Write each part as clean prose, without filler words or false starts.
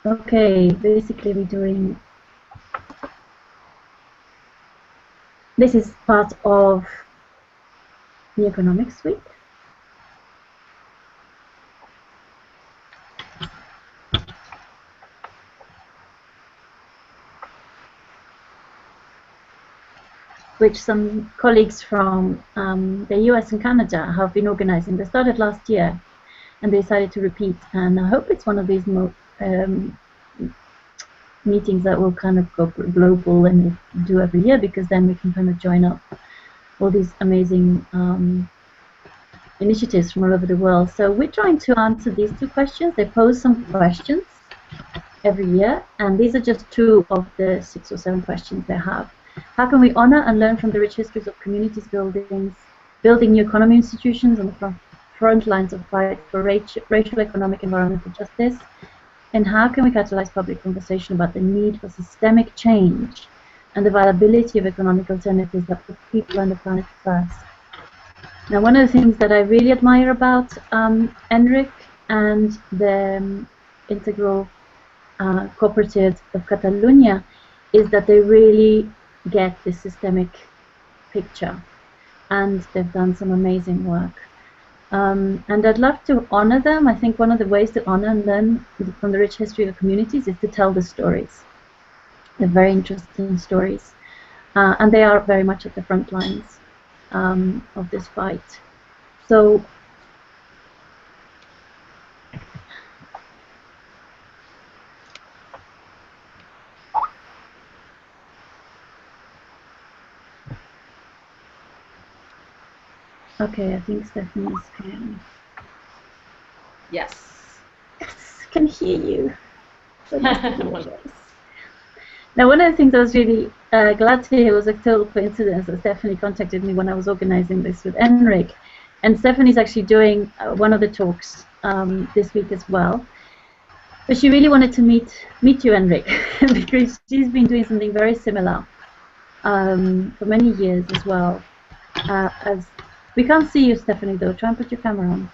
Okay, basically we're doing, this is part of the economics suite. Which some colleagues from the US and Canada have been organizing. They started last year and they decided to repeat, and I hope it's one of these meetings that will kind of go global and we'll do every year, because then we can kind of join up all these amazing initiatives from all over the world. So we're trying to answer these two questions. They pose some questions every year, and these are just two of the 6 or 7 questions they have. How can we honor and learn from the rich histories of communities building new economy institutions on the front lines of fight for racial, economic, environmental justice? And how can we catalyze public conversation about the need for systemic change and the viability of economic alternatives that put people and the planet first? Now, one of the things that I really admire about Enric and the Integral Cooperatives of Catalonia is that they really get the systemic picture, and they've done some amazing work. And I'd love to honor them. I think one of the ways to honor and learn from the rich history of communities is to tell the stories. They're very interesting stories, and they are very much at the front lines of this fight. So okay, I think Stephanie's can. Yes. Yes, can hear you. So nice to hear your voice. Now, one of the things I was really glad to hear was a total coincidence that Stephanie contacted me when I was organizing this with Enric. And Stephanie's actually doing one of the talks this week as well. But she really wanted to meet you, Enric, because she's been doing something very similar for many years as well. As we can't see you, Stephanie, though. Try and put your camera on.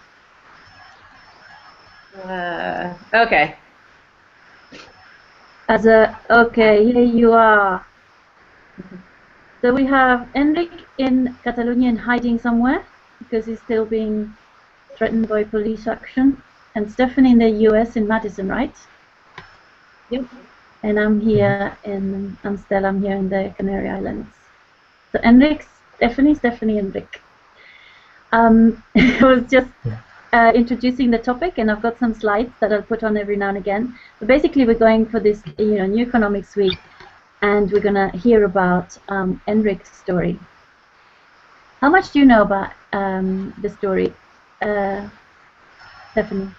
Okay. Okay, here you are. So we have Enric in Catalonia and hiding somewhere because he's still being threatened by police action, and Stephanie in the US in Madison, right? Yep. And I'm here in Stella. I'm here in the Canary Islands. So Enric, Stephanie, Enric. I was just introducing the topic, and I've got some slides that I'll put on every now and again. But basically, we're going for this, new economics week, and we're gonna hear about Enric's story. How much do you know about the story, Stephanie?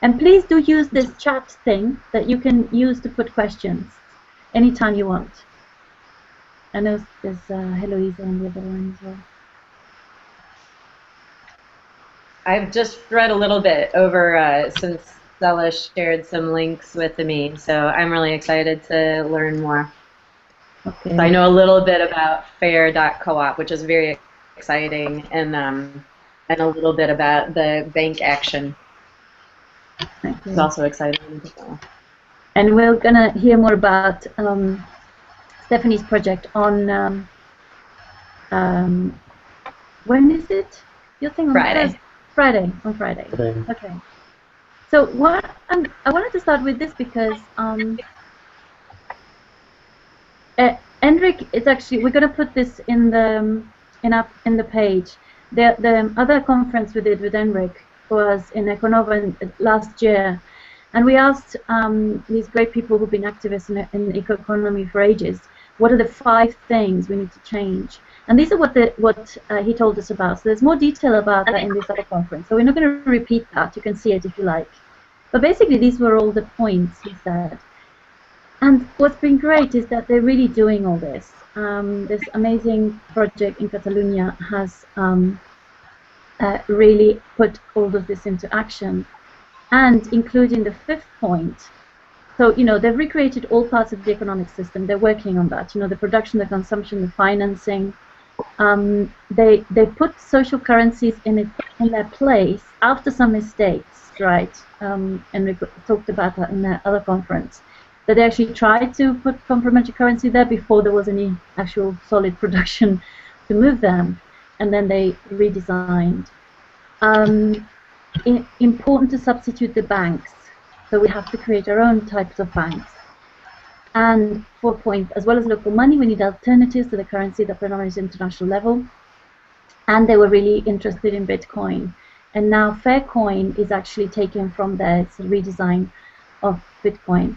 And please do use this chat thing that you can use to put questions anytime you want. I know there's Heloisa on the other one as well. I've just read a little bit over since Stella shared some links with me, so I'm really excited to learn more. Okay. So I know a little bit about Fair.coop, which is very exciting, and a little bit about the bank action. It's also exciting. And we're gonna hear more about Stephanie's project on when is it? Your thing on Friday. Friday. On Friday. Okay. So what I wanted to start with this because Enric is actually, we're going to put this in the page. The other conference we did with Enric was in Econova last year, and we asked these great people who've been activists in eco-economy for ages, what are the 5 things we need to change? And these are what he told us about. So there's more detail about that in this other conference. So we're not going to repeat that. You can see it if you like. But basically, these were all the points he said. And what's been great is that they're really doing all this. This amazing project in Catalonia has really put all of this into action, and including the 5th point. So, they've recreated all parts of the economic system. They're working on that. The production, the consumption, the financing. They put social currencies in their place after some mistakes. that's right. And we talked about that in the other conference, that they actually tried to put complementary currency there before there was any actual solid production to move them, and then they redesigned. Important to substitute the banks, so we have to create our own types of banks. And 4 point, as well as local money, we need alternatives to the currency that predominates international level. And they were really interested in Bitcoin. And now FairCoin is actually taken from there. It's a redesign of Bitcoin.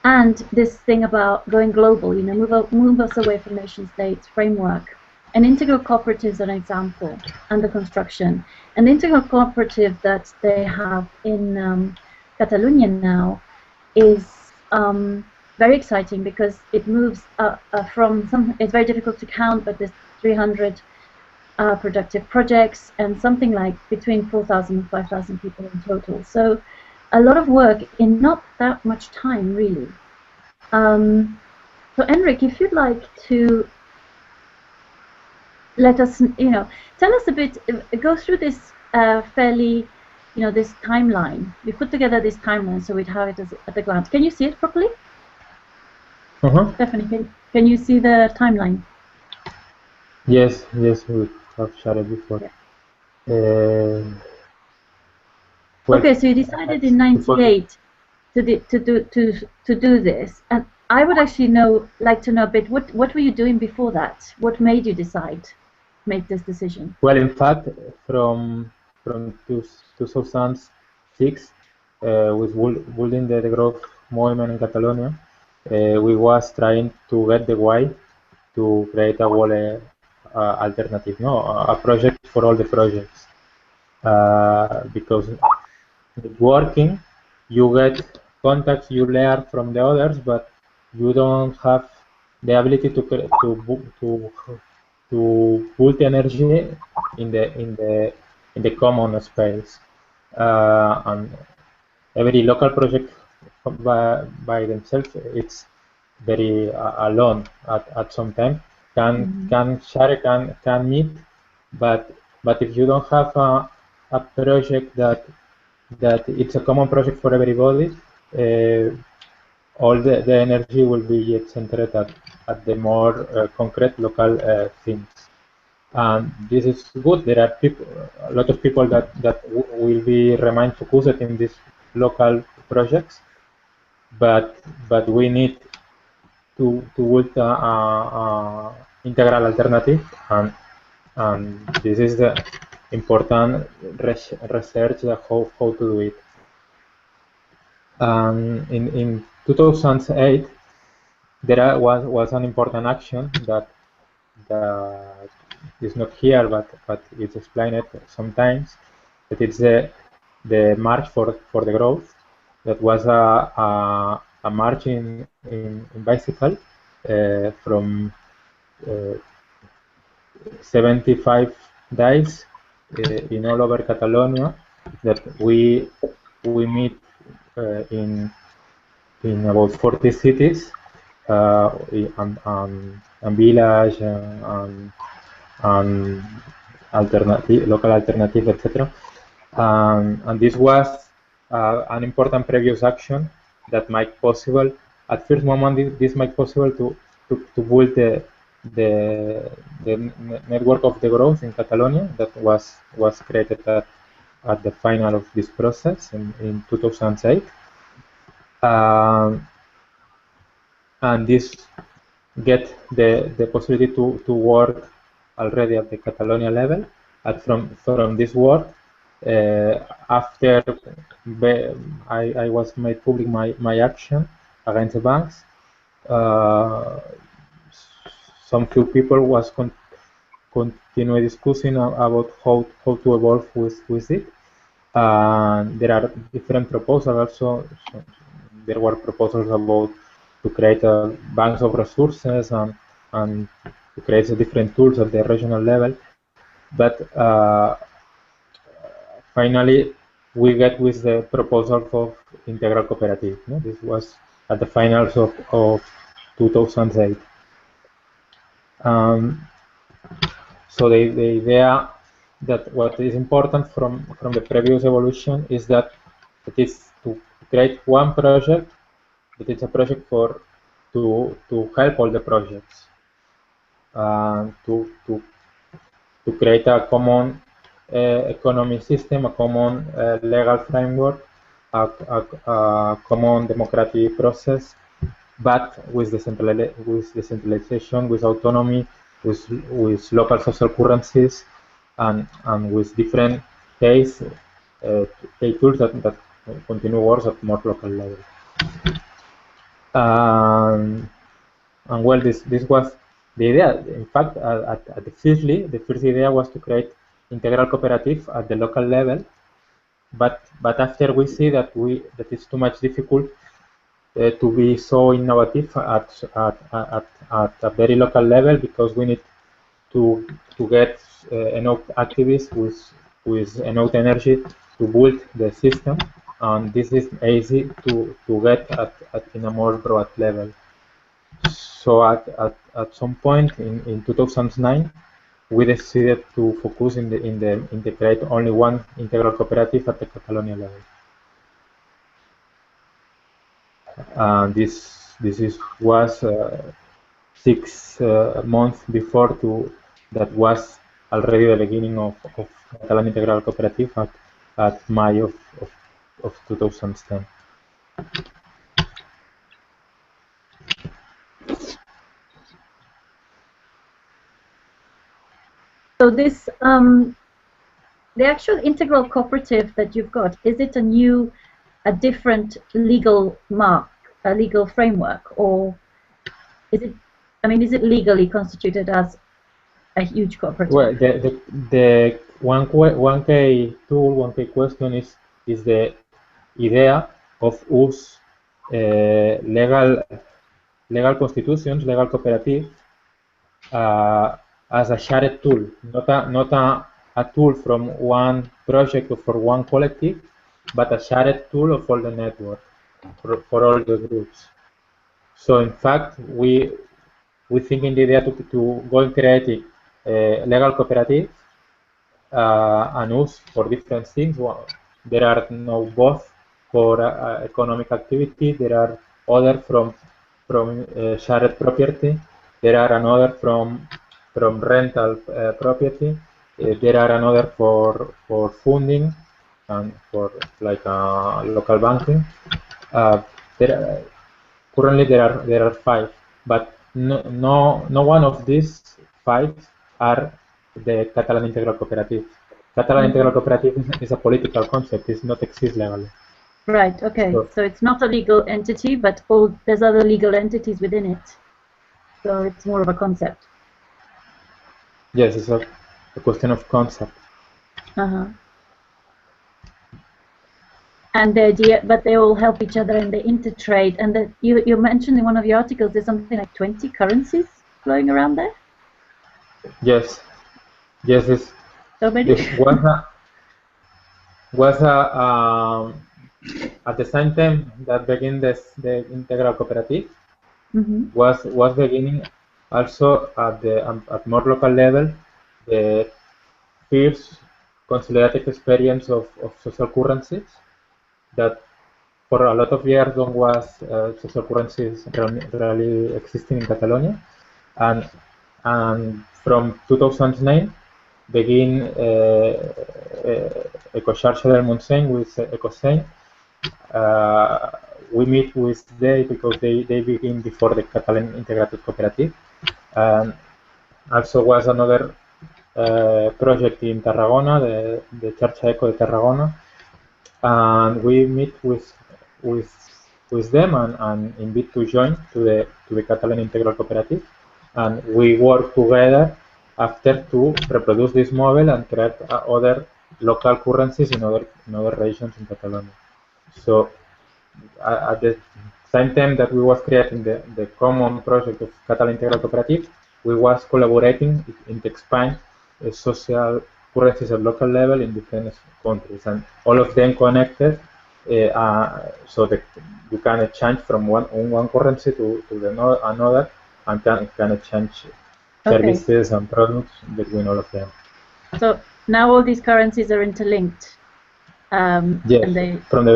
And this thing about going global, you know, move us away from nation states framework. And integral cooperatives are an example under construction. And the integral cooperative that they have in Catalonia now is very exciting because it moves from some. It's very difficult to count, but there's 300 productive projects and something like between 4,000 and 5,000 people in total. So a lot of work in not that much time, really. So Enric, if you'd like to let us, you know, tell us a bit, go through this fairly, you know, this timeline. We put together this timeline so we'd have it at a glance. Can you see it properly? Stephanie, can you see the timeline? Yes, yes, we have shared it before. Yeah. Well, okay, so you decided in '98 to do this, and I would actually like to know a bit. What were you doing before that? What made you make this decision? Well, in fact, from 2006, with building the growth movement in Catalonia, we was trying to get the why to create a wallet alternative, no, a project for all the projects, because working, you get contacts you learn from the others, but you don't have the ability to put energy in the common space, and every local project by themselves, it's very alone at some time. Can share, can meet, but if you don't have a project that it's a common project for everybody, all the energy will be centered at the more concrete local things. And this is good. There are a lot of people that will be remain focused in these local projects, but we need to build integral alternative, and this is the important research that how to do it. In 2008, there was an important action that is not here, but it's explained sometimes. That it's the March for the Growth. That was a march in bicycle from 75 days in all over Catalonia. That we meet in about 40 cities and village and local alternative, etc. And this was an important previous action that made possible. At first moment, this made possible to build the network of the growth in Catalonia that was created at the final of this process in 2008. And this get the possibility to work already at the Catalonia level. And from this work, after I was made public my action against the banks, some few people was continue discussing about how to evolve with it. There are different proposals also. There were proposals about to create banks of resources and to create different tools at the regional level. But finally, we get with the proposal of integral cooperative. No? This was at the finals of 2008. So the idea that what is important from the previous evolution is that it is to create one project, that it's a project for to help all the projects, to create a common economic system, a common legal framework, a common democratic process, but with decentralization, with autonomy, with local social currencies, and with different case tools that continue works at more local level. And well, this was the idea. In fact, the first idea was to create integral cooperative at the local level, but after we see that it's too much difficult to be so innovative at a very local level, because we need to get enough activists with enough energy to build the system, and this is easy to get in a more broad level. So at some point in 2009, we decided to focus in the create only one integral cooperative at the Catalonia level. This was 6 months before that was already the beginning of Catalan Integral Cooperative at May of 2010. So this, the actual integral cooperative that you've got, is it a different legal framework, or is it? I mean, is it legally constituted as a huge cooperative? Well, the one key tool, one key question is the idea of use legal constitutions, legal cooperative, as a shared tool, not a tool from one project or for one collective, but a shared tool of all the network for all the groups. So in fact, we think in the idea to go and create legal cooperatives and use for different things. Well, there are now both for economic activity. There are other from shared property. There are another from rental property. There are another for funding and for like local banking. Currently there are 5, but no one of these 5 are the Catalan Integral Cooperative. Catalan Integral Cooperative is a political concept; it not exist legally. Right. Okay. So it's not a legal entity, but there's other legal entities within it. So it's more of a concept. Yes, it's a question of concept. And the idea, but they all help each other and they intertrade. And you mentioned in one of your articles there's something like 20 currencies flowing around there. Yes. This so many. Was at the same time that began the integral cooperative, was beginning also at more local level the first consolidated experience of social currencies that for a lot of years don't was social currencies really existing in Catalonia, and from 2009 begin Ecoxarxa del Montseny with Ecoseny. We meet with them because they begin before the Catalan Integrated Cooperative. Also was another project in Tarragona, the Xarxa Eco de Tarragona, and we meet with them and invite to join to the Catalan Integral Cooperative, and we work together after to reproduce this model and create other local currencies in other regions in Catalonia. So at the same time that we was creating the common project of Catalan Integral Cooperative, we was collaborating in to expand social currencies at local level in different countries, and all of them connected, so that you can exchange from one currency to another, and can exchange services and products between all of them. So now all these currencies are interlinked. Yes, And they, from the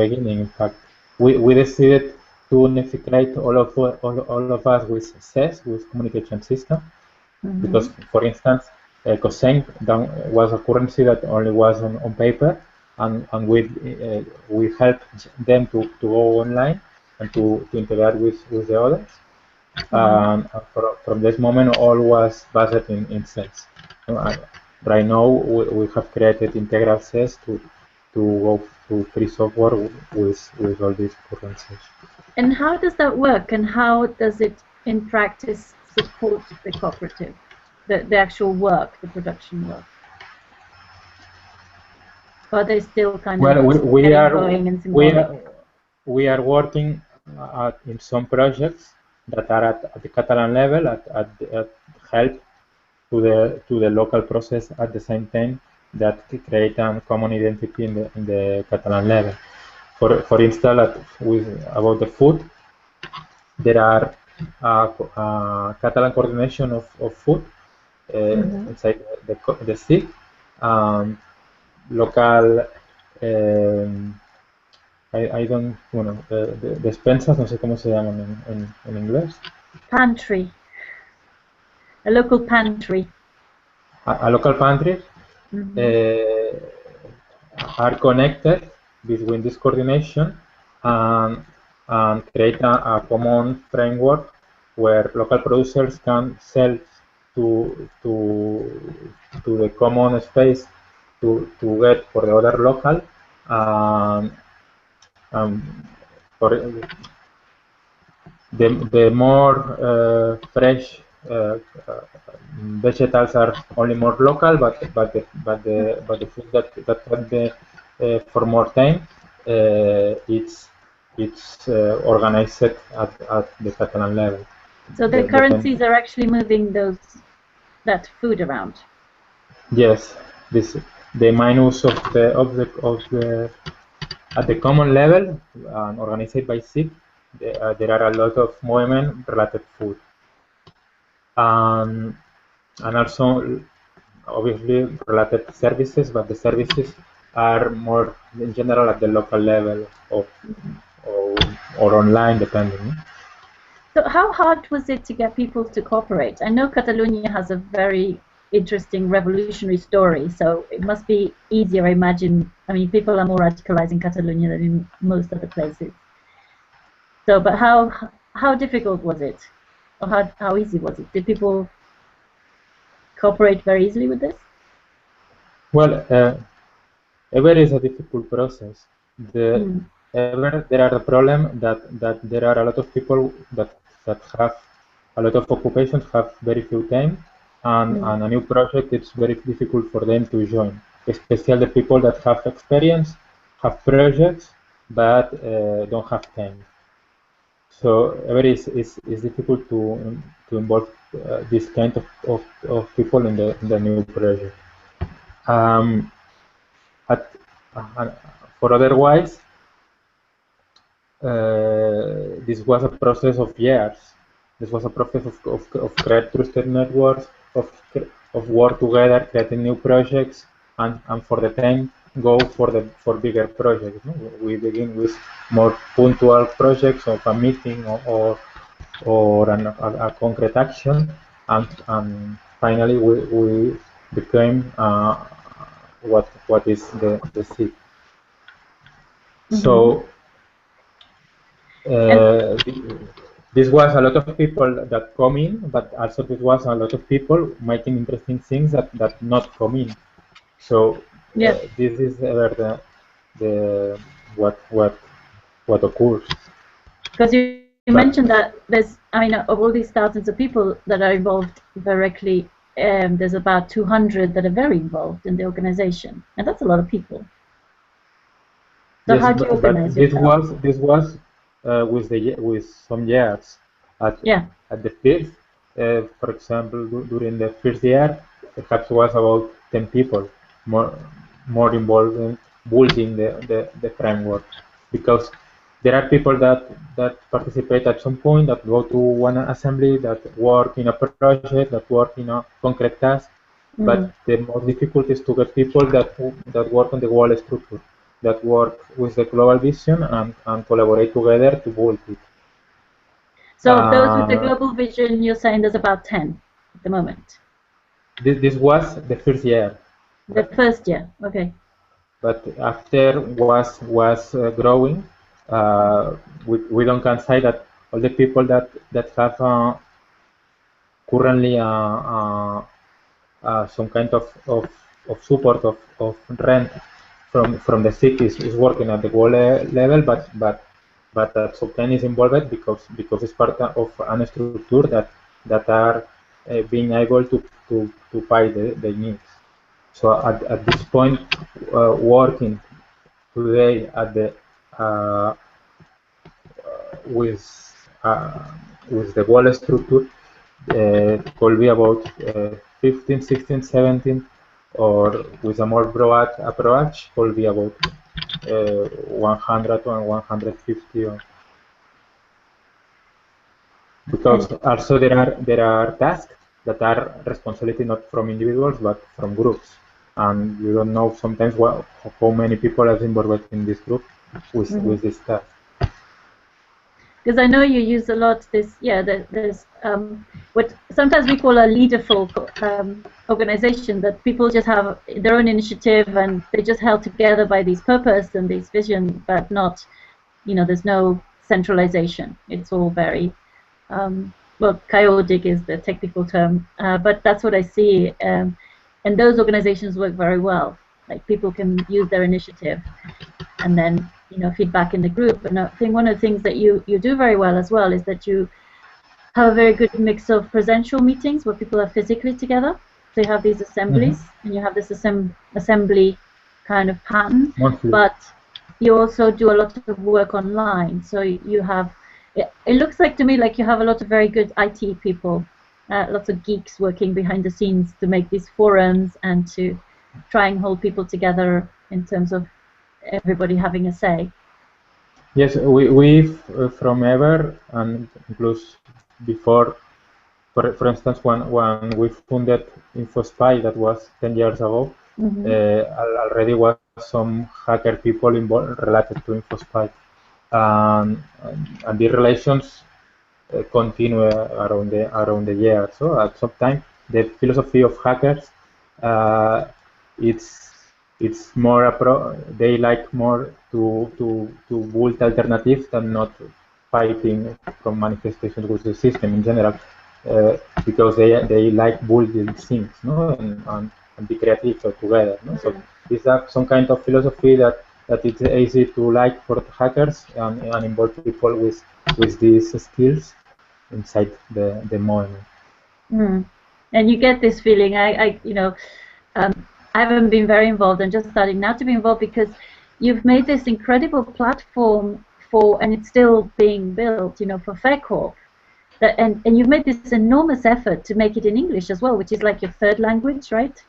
beginning, in fact, we decided to integrate all of us with CES, with communication system, because, for instance, Coseng was a currency that only was on paper, and we helped them to go online and to integrate with the others. From this moment, all was based in CES. Right now, we have created integral CES to go to free software with all these currencies. and how does that work, and how does it in practice support the cooperative, the actual work, the production work? Or are they still kind of going in symbolic? We are working in some projects that are at the Catalan level, at help to the local process at the same time that create a common identity in the Catalan level. For instance, about the food, there are Catalan coordination of food inside the SIG, local. I don't, bueno, despensas, no sé cómo se llaman en inglés. Pantry. A local pantry. A local pantry are connected between this coordination and create a common framework where local producers can sell to the common space to get for the other local. For the more fresh vegetables are only more local, but the food that can be for more time, it's organized at the Catalan level. So the currencies are actually moving that food around. Yes, the minus of the at the common level, organized by SIG, there are a lot of movement related food, and also obviously related services, but the services are more in general at the local level or online, depending. So how hard was it to get people to cooperate? I know Catalonia has a very interesting revolutionary story, so it must be easier, I imagine. I mean, people are more radicalized in Catalonia than in most other places. So, but how difficult was it? Or how easy was it? Did people cooperate very easily with this? Well, ever is a difficult process. Ever there are the problem that there are a lot of people that have a lot of occupations, have very few time, and a new project, it's very difficult for them to join, especially the people that have experience, have projects, but don't have time. So ever is difficult to involve this kind of people in the new project. For otherwise, this was a process of years. This was a process of create trusted networks, of work together, creating new projects, and for the time go for bigger projects. No? We begin with more punctual projects of a meeting or a concrete action, and finally we became what is the SIG. So this was a lot of people that come in, but also this was a lot of people making interesting things that not come in. So this is what occurs. Because you mentioned that there's, I mean, of all these thousands of people that are involved directly, there's about 200 that are very involved in the organization, and that's a lot of people. So yes, how do you organize yourself? This was with some years. At the first, for example, during the first year, perhaps was about 10 people more involved in building the framework, because there are people that participate at some point, that go to one assembly, that work in a project, that work in a concrete task, But the more difficult is to get people that work on the global structure, that work with the global vision and collaborate together to build it. So those with the global vision, you're saying there's about 10 at the moment? This was the first year. The first year, okay. But after was growing, we don't can say that all the people that have currently some kind of support of rent from the cities is working at the world level, but Subten is involved because it's part of an structure that are being able to pay the needs. So at this point, working today at the with the wall structure could be about 15, 16, 17, or with a more broad approach could be about 100 or 150. Because also there are tasks that are responsibility not from individuals but from groups, and you don't know sometimes how many people are involved in this group with this task. Because I know you use a lot this, there's what sometimes we call a leaderful organization, that people just have their own initiative and they just held together by this purpose and this vision, but not, there's no centralization. It's all very, well, chaotic is the technical term, but that's what I see. And those organizations work very well. Like people can use their initiative and then feedback in the group. And I think one of the things that you do very well as well is that you have a very good mix of presential meetings where people are physically together. So you have these assemblies, and you have this assembly kind of pattern, but you also do a lot of work online. So you have, it looks like to me like you have a lot of very good IT people, lots of geeks working behind the scenes to make these forums and to try and hold people together in terms of everybody having a say. Yes, we from ever, and plus before, for instance, when we funded InfoSpy, that was 10 years ago, already was some hacker people involved related to InfoSpy, and the relations continue around the year. So at some time, the philosophy of hackers, it's more they like more to build alternatives than not fighting from manifestations with the system in general, because they like building things, no, and be creative together. No? So it's some kind of philosophy that it's easy to like for the hackers and involve people with these skills inside the movement. And you get this feeling. I haven't been very involved. I'm just starting now to be involved because you've made this incredible platform and it's still being built, for FairCoop. And you've made this enormous effort to make it in English as well, which is like your third language, right?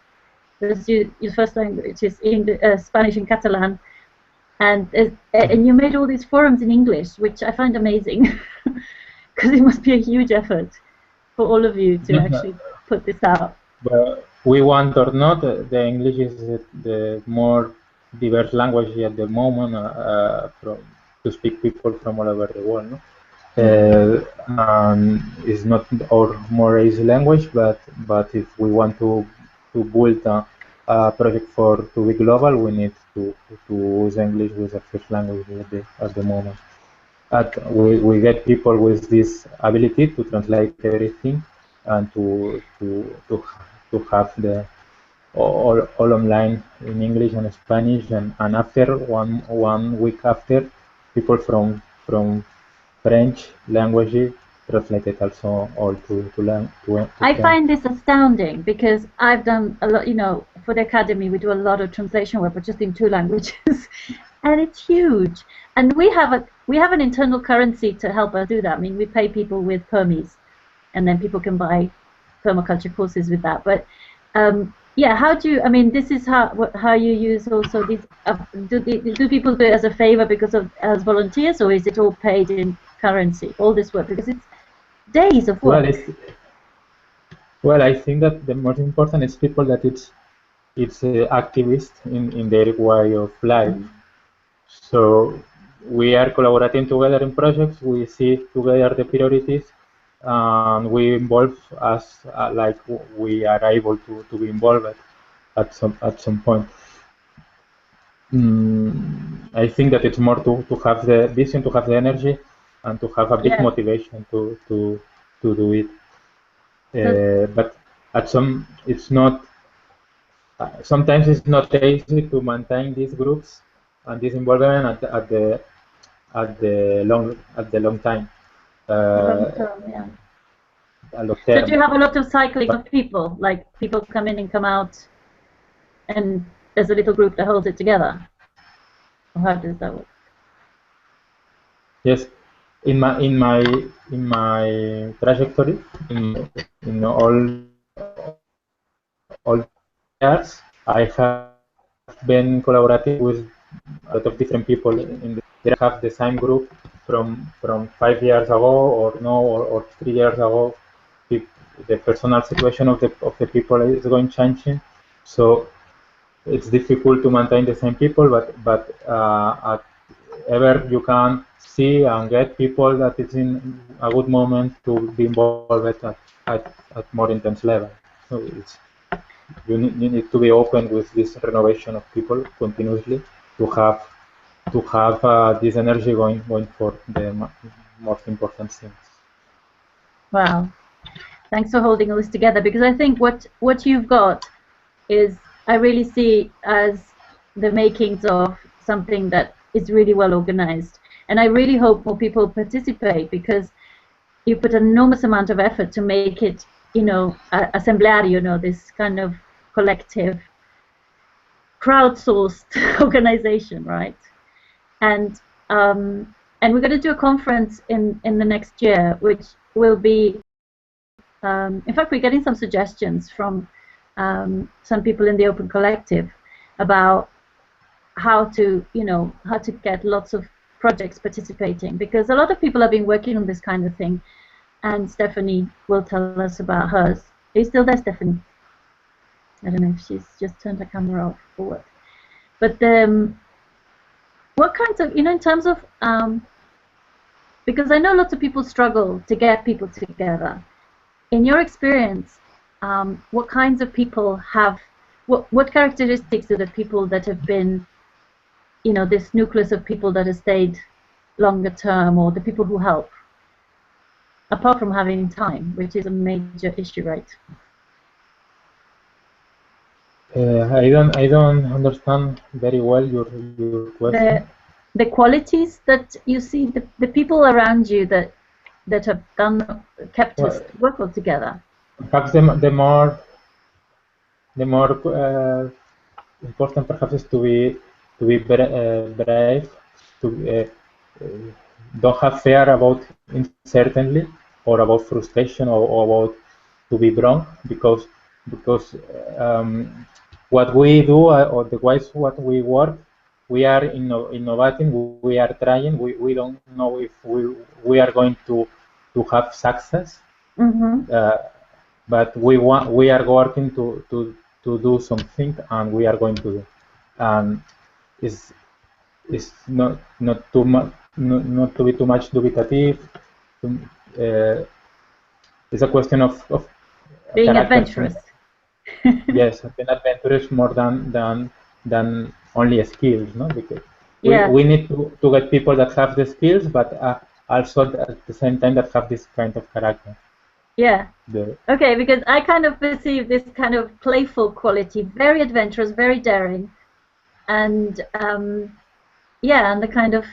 Your first language is Spanish and Catalan, and you made all these forums in English, which I find amazing, because it must be a huge effort for all of you to actually put this out. But we want or not, the English is the more diverse language at the moment to speak people from all over the world. No? It's not our more easy language, but if we want to build a project to be global, we need to use English with the first language at the moment. We get people with this ability to translate everything and to have the all online in English and Spanish, and after one week after, people from French language translated also all to I find this astounding because I've done a lot, for the academy we do a lot of translation work, but just in 2 languages, and it's huge. And we have an internal currency to help us do that. I mean, we pay people with permis, and then people can buy permaculture courses with that. But yeah, how do you? I mean, this is how you use also these. Do people do it as a favor as volunteers, or is it all paid in currency? All this work, because it's days of work. Well, Well, I think that the most important is people that it's activist in their way of life. So we are collaborating together in projects. We see together the priorities, and we involve as like we are able to be involved at some point. I think that it's more to have the vision, to have the energy, and to have a big motivation to do it. But at some, it's not. Sometimes it's not easy to maintain these groups and this involvement at the long time. Long term, yeah. Long So term. do you have a lot of cycling of people, like people come in and come out, and there's a little group that holds it together? Or how does that work? Yes, in my trajectory, in all years, I have been collaborating with a lot of different people. They have the same group from 5 years ago, or 3 years ago. The personal situation of the people is going changing, so it's difficult to maintain the same people. But at ever you can see and get people that it's in a good moment to be involved at more intense level. So it's you need to be open with this renovation of people continuously to have this energy going for the most important things. Wow. Thanks for holding all this together, because I think what you've got is, I really see as the makings of something that is really well organized. And I really hope more people participate, because you put an enormous amount of effort to make it, assemblario, this kind of collective, crowdsourced organization, right? And we're going to do a conference in the next year, which will be, in fact, we're getting some suggestions from some people in the Open Collective about how to get lots of projects participating, because a lot of people have been working on this kind of thing, and Stephanie will tell us about hers. Are you still there, Stephanie? I don't know if she's just turned her camera off or what. But what kinds of, in terms of, because I know lots of people struggle to get people together. In your experience, what kinds of people have, what characteristics are the people that have been, this nucleus of people that have stayed longer term, or the people who help, apart from having time, which is a major issue, right? I don't understand very well your question. The qualities that you see, the people around you that have kept us work all together. Perhaps the more important perhaps is to be brave, to don't have fear about uncertainty or about frustration or about to be wrong, because what we do or the ways what we work, we are innovating, we are trying, we don't know if we are going to have success. But we are working to do something, and we are going to do. And it's not too much, not to be too much dubitative. It's a question of being adventurous. Yes, being adventurous more than only skills, no? Because we need to get people that have the skills, but also at the same time that have this kind of character. Yeah. Okay, because I kind of perceive this kind of playful quality, very adventurous, very daring, and and the kind of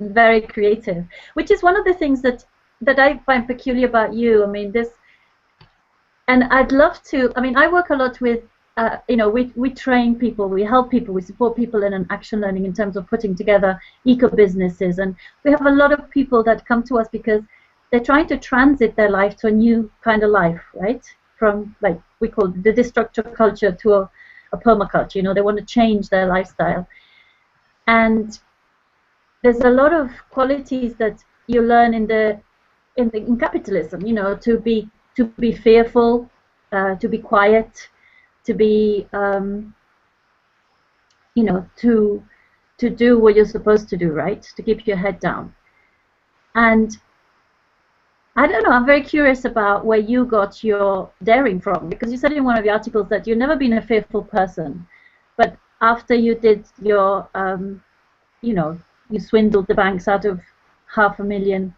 very creative, which is one of the things that I find peculiar about you. I mean, and I'd love to. I mean, I work a lot with, we train people, we help people, we support people in an action learning in terms of putting together eco businesses, and we have a lot of people that come to us because they're trying to transit their life to a new kind of life, right? From, like, we call the destructive culture to a permaculture. They want to change their lifestyle. And there's a lot of qualities that you learn in capitalism, to be fearful, to be quiet, to be you know, to do what you're supposed to do, right? To keep your head down. And I don't know, I'm very curious about where you got your daring from, because you said in one of the articles that you've never been a fearful person, but after you did your, you know, you swindled the banks out of €500,000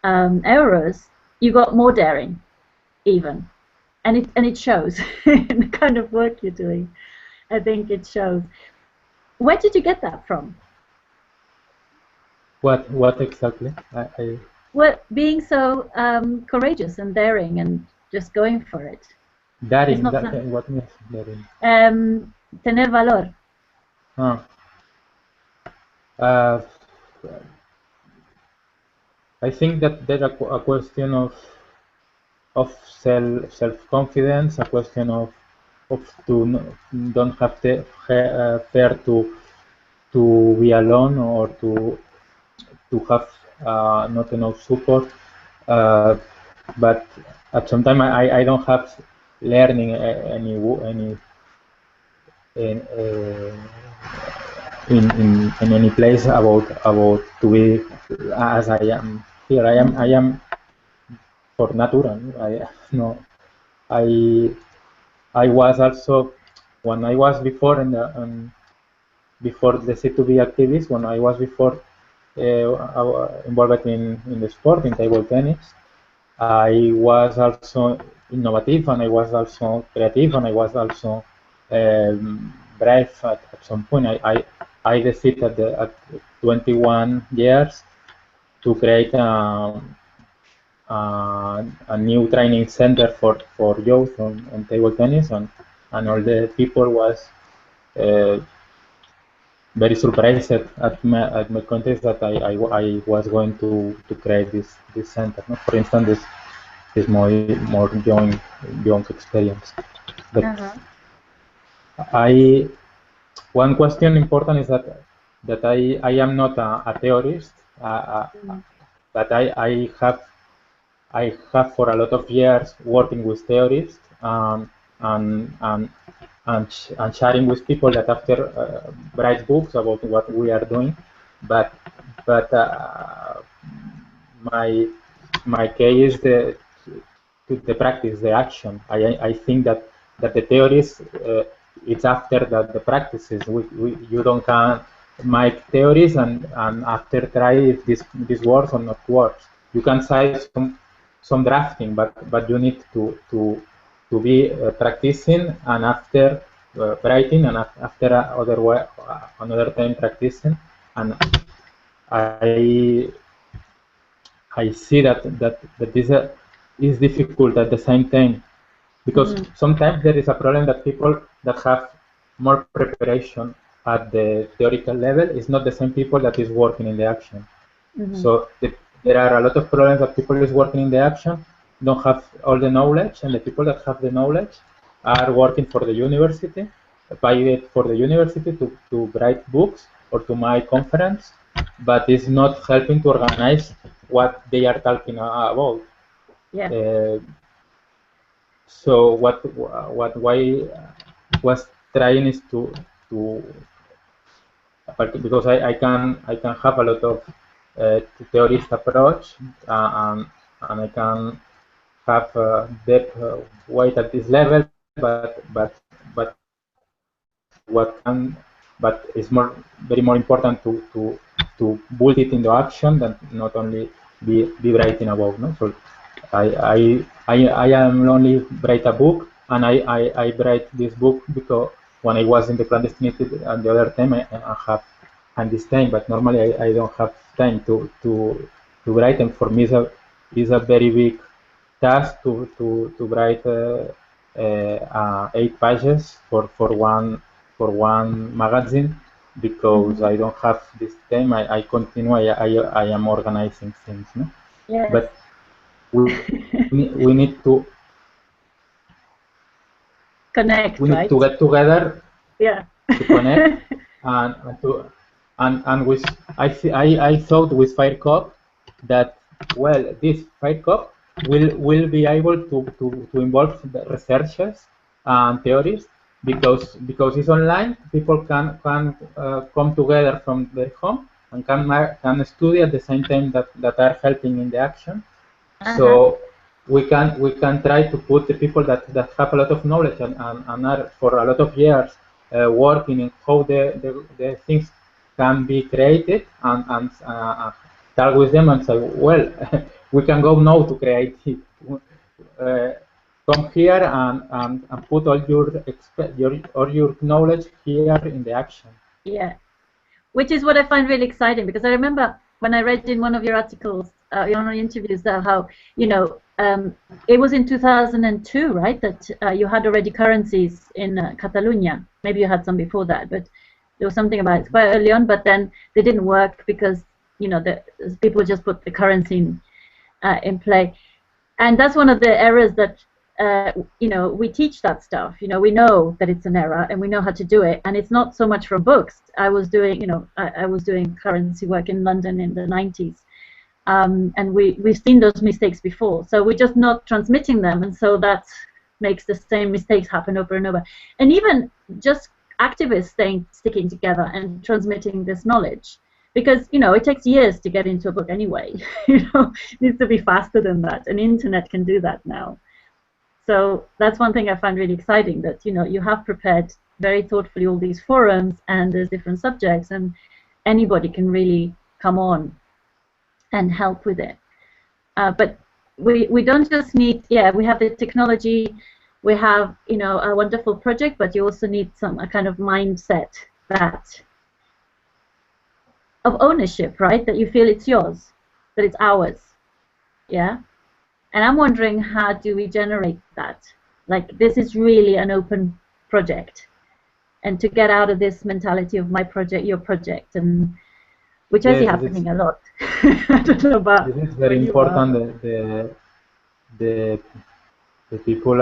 euros, you got more daring, even, and it shows in the kind of work you're doing. I think it shows. Where did you get that from? What exactly? Well, being so courageous and daring and just going for it. Daring. It's not What means daring? Tener valor. I think that there's a question of self-confidence, a question of don't have to fear to be alone or to have not enough support. But at some time I don't have learning any in any place about to be as I am here. I am for natural. I was also, when I was before before the C2B activist, when I was before involved in the sport, in table tennis, I was also innovative, and I was also creative, and I was also brave at some point. I decided at 21 years to create a new training center for youth on table tennis, and all the people was very surprised at my context that I was going to create this center. No? For instance, this more young experience. But one question important is that I am not a theorist, but I have for a lot of years working with theorists and sharing with people that after write books about what we are doing, but my case is the practice, the action. I think that the theories it's after the practices. You don't can make theories and after try if this works or not works. You can say some drafting, but you need to be practicing, and after writing, and after another time practicing, and I see that this is difficult at the same time, because sometimes there is a problem that people that have more preparation at the theoretical level is not the same people that is working in the action. So there are a lot of problems that people is working in the action don't have all the knowledge, and the people that have the knowledge are working for the university, paid for the university to write books or to make conference, but it's not helping to organize what they are talking about. Yeah. So what why was trying is to because I can have a lot of theorist approach, and I can have depth weight at this level, but it's very more important to build it into action than not only be writing about. No, so I am only write a book, and I write this book because when I was in the clandestinity and the other time I have and this time, but normally I don't have time to write, and for me is a very big task to write 8 pages for one magazine, because I don't have this time. I continue. I am organizing things. No? Yes. But we need to connect. We need to get together. Yeah. To connect and with I thought with FairCoop that, well, this FairCoop will be able to involve the researchers and theorists because it's online. People can come together from their home and can study at the same time that are helping in the action. So we can try to put the people that have a lot of knowledge and are for a lot of years working in how the things can be created and talk with them and say, well, we can go now to create it. Come here and put all your knowledge here in the action. Yeah, which is what I find really exciting, because I remember when I read in one of your articles, in one of your interviews, how it was in 2002, right, that you had already currencies in Catalonia. Maybe you had some before that, but there was something about it quite early on. But then they didn't work because the people just put the currency in play, and that's one of the errors that we teach that stuff. We know that it's an error and we know how to do it, and it's not so much from books. I was doing I was doing currency work in London in the 90s, and we've seen those mistakes before, so we're just not transmitting them, and so that makes the same mistakes happen over and over. And even just activists sticking together and transmitting this knowledge, because it takes years to get into a book anyway. It needs to be faster than that, and internet can do that now. So that's one thing I find really exciting, that you have prepared very thoughtfully all these forums, and there's different subjects, and anybody can really come on and help with it. But we don't just need, we have the technology, we have a wonderful project, but you also need a kind of mindset of ownership, right? That you feel it's yours, that it's ours, yeah. And I'm wondering, how do we generate that? Like, this is really an open project, and to get out of this mentality of my project, your project, and which I see happening a lot. I don't know about. This is very important. The people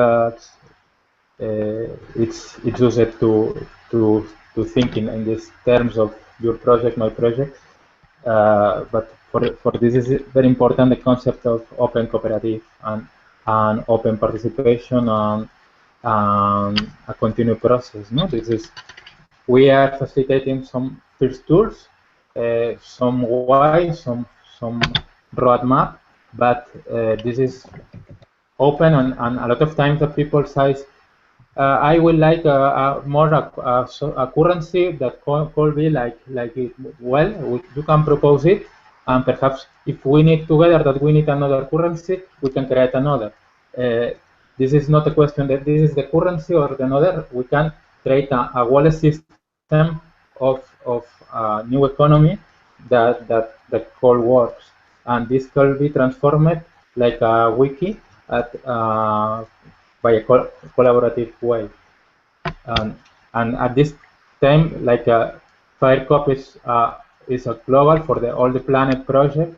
it's used to think in these terms of your project, my project. But for this is very important, the concept of open cooperative and open participation and a continued process. No, we are facilitating some first tools, some why, some roadmap, but this is open, and a lot of times the people say, I would like a currency that could be like it. Well, you can propose it, and perhaps if we need together that we need another currency, we can create another. This is not a question that this is the currency or another. We can create a wallet system of new economy that call works, and this can be transformed like a wiki by a collaborative way. And at this time, like FairCoop is a global for all the planet project.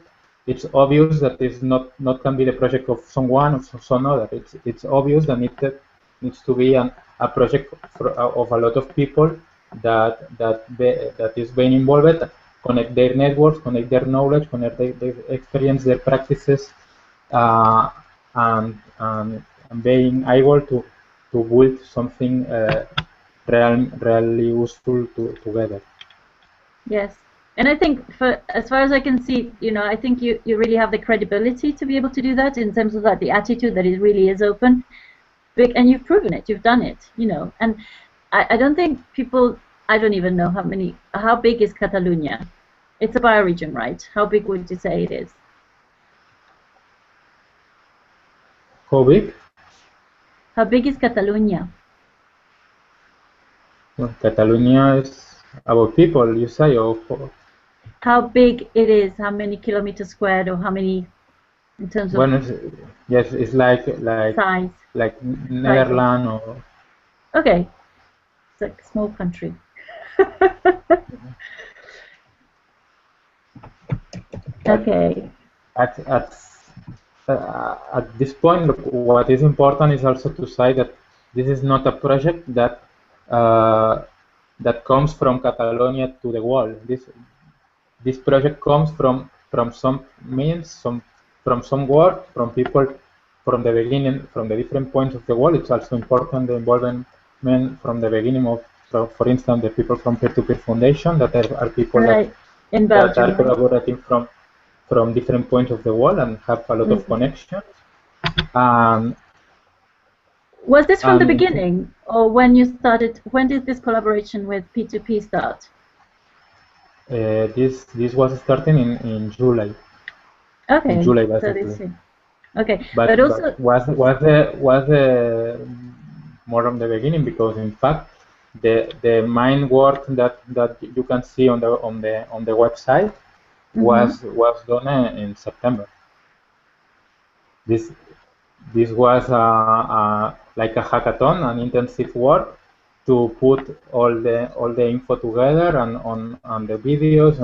It's obvious that it's not can be the project of someone or some other. It's obvious that it needs to be a project of a lot of people that is being involved, connect their networks, connect their knowledge, connect their experience, their practices, and being able to build something really useful together. Yes, and I think, as far as I can see, I think you really have the credibility to be able to do that, in terms of that, the attitude that it really is open, and you've proven it, you've done it, and I don't think people, I don't even know how big is Catalonia? It's a bioregion, right? How big would you say it is? How big? How big is Catalonia? Well, Catalonia is about people, you say, or how big it is, how many kilometers squared, or how many in terms of. Well, yes, it's like size, like Netherlands or. Okay, it's like a small country. Okay. At this point, look, what is important is also to say that this is not a project that comes from Catalonia to the world. This project comes from some means, from some work, from people from the beginning, from the different points of the world. It's also important the involvement from the beginning of, for instance, the people from Peer-to-Peer Foundation, that are people right. In that Belgium, are collaborating from different points of the world and have a lot of connections. Was this from the beginning, or when you started? When did this collaboration with P2P start? This was starting in July. Okay. In July, So basically. Okay, but also was more from the beginning, because in fact the main work that you can see on the website was done in September. This was like a hackathon, an intensive work to put all the info together and on the videos